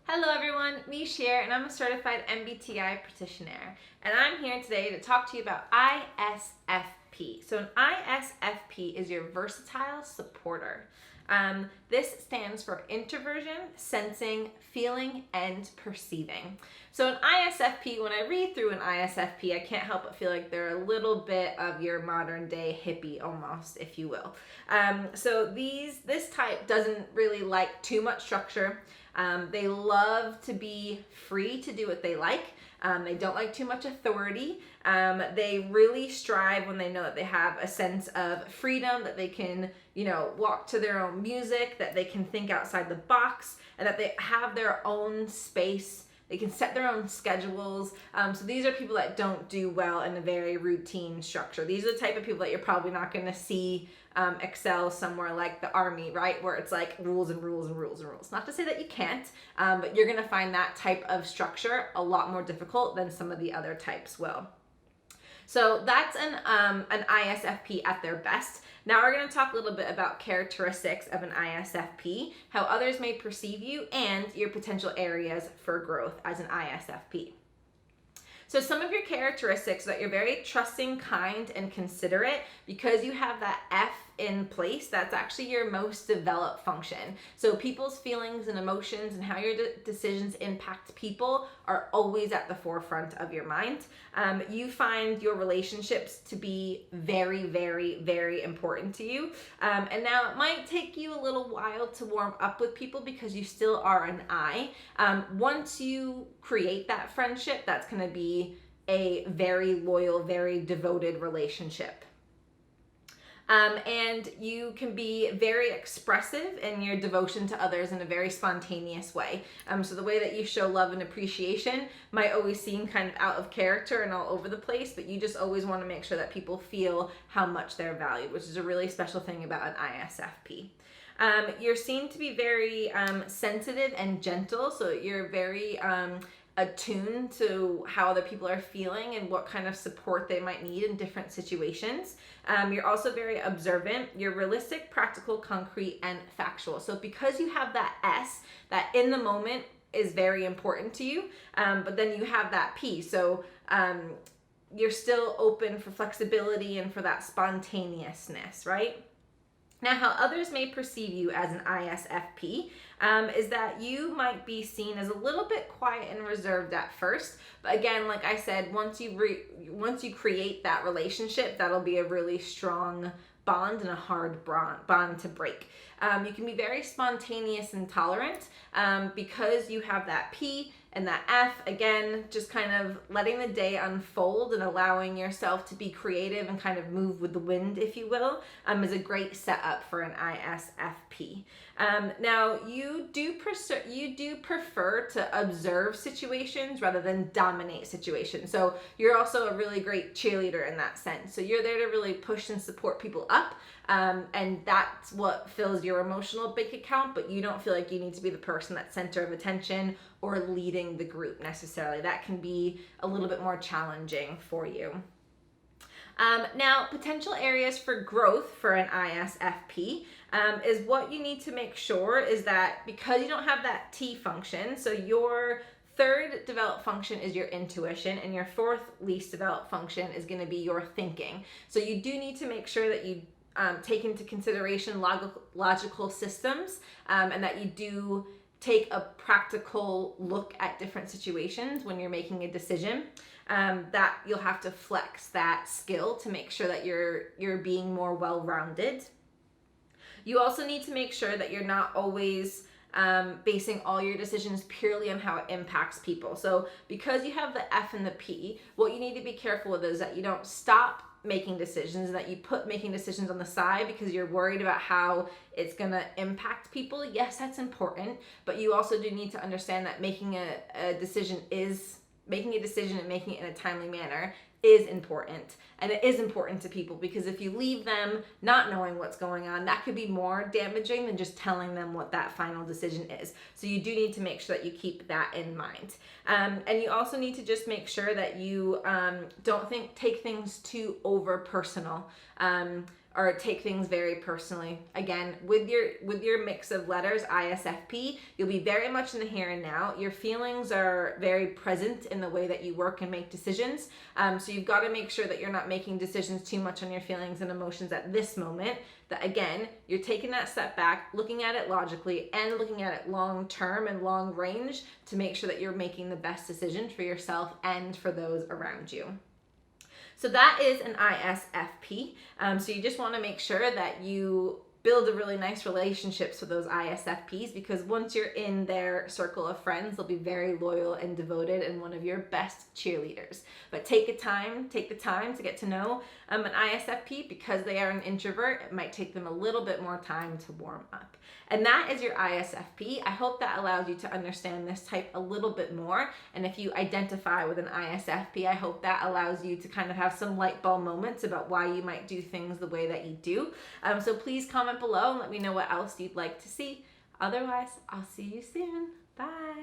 Hello everyone, Mish here, and I'm a certified MBTI practitioner, and I'm here today to talk to you about ISFP. So an ISFP is your versatile supporter. This stands for introversion, sensing, feeling, and perceiving. So an ISFP, when I read through an ISFP, I can't help but feel like they're a little bit of your modern day hippie almost, if you will. This type doesn't really like too much structure. They love to be free to do what they like. They don't like too much authority. They really strive when they know that they have a sense of freedom, that they can, walk to their own music, that they can think outside the box, and that they have their own space. They can set their own schedules. So these are people that don't do well in a very routine structure. These are the type of people that you're probably not going to see excel somewhere like the army, right? Where it's like rules and rules and rules and rules. Not to say that you can't, but you're going to find that type of structure a lot more difficult than some of the other types will. So that's an ISFP at their best. Now we're going to talk a little bit about characteristics of an ISFP, how others may perceive you, and your potential areas for growth as an ISFP. So some of your characteristics that you're very trusting, kind, and considerate. Because you have that F in place, that's actually your most developed function. So people's feelings and emotions and how your decisions impact people are always at the forefront of your mind. You find your relationships to be very, very, very important to you. And now it might take you a little while to warm up with people because you still are an I. Once you create that friendship, that's going to be a very loyal, very devoted relationship. And you can be very expressive in your devotion to others in a very spontaneous way. So the way that you show love and appreciation might always seem kind of out of character and all over the place, but you just always want to make sure that people feel how much they're valued, which is a really special thing about an ISFP. You're seen to be very sensitive and gentle, so you're very attuned to how other people are feeling and what kind of support they might need in different situations. You're also very observant. You're realistic, practical, concrete, and factual. So because you have that S, that in the moment is very important to you, but then you have that P. So you're still open for flexibility and for that spontaneousness, right? Now, how others may perceive you as an ISFP is that you might be seen as a little bit quiet and reserved at first. But again, like I said, once you create that relationship, that'll be a really strong bond and a hard bond to break. You can be very spontaneous and tolerant because you have that P and that F. Again, just kind of letting the day unfold and allowing yourself to be creative and kind of move with the wind, if you will, is a great setup for an ISFP. Now, you do prefer to observe situations rather than dominate situations. So you're also a really great cheerleader in that sense. So you're there to really push and support people up. And that's what fills your emotional bank account, but you don't feel like you need to be the person that's center of attention or leading the group necessarily. That can be a little bit more challenging for you. Now, potential areas for growth for an ISFP is what you need to make sure is that because you don't have that T function, so your third developed function is your intuition, and your fourth least developed function is going to be your thinking. So you do need to make sure that you take into consideration logical systems and that you do take a practical look at different situations when you're making a decision. That you'll have to flex that skill to make sure that you're being more well-rounded. You also need to make sure that you're not always basing all your decisions purely on how it impacts people. So because you have the F and the P, what you need to be careful with is that you don't stop making decisions, that you put making decisions on the side because you're worried about how it's going to impact people. Yes, that's important, but you also do need to understand that making a decision and making it in a timely manner is important. And it is important to people because if you leave them not knowing what's going on, that could be more damaging than just telling them what that final decision is. So you do need to make sure that you keep that in mind. And you also need to just make sure that you don't take things too over personal. or take things very personally. Again, with your mix of letters, ISFP, you'll be very much in the here and now. Your feelings are very present in the way that you work and make decisions. So you've got to make sure that you're not making decisions too much on your feelings and emotions at this moment. That again, you're taking that step back, looking at it logically and looking at it long term and long range to make sure that you're making the best decision for yourself and for those around you. So that is an ISFP. So you just want to make sure that you build a really nice relationships with those ISFPs, because once you're in their circle of friends, they'll be very loyal and devoted and one of your best cheerleaders. But take the time to get to know an ISFP. Because they are an introvert, it might take them a little bit more time to warm up. And that is your ISFP. I hope that allows you to understand this type a little bit more. And if you identify with an ISFP, I hope that allows you to kind of have some light bulb moments about why you might do things the way that you do. So please comment below and let me know what else you'd like to see. Otherwise, I'll see you soon. Bye.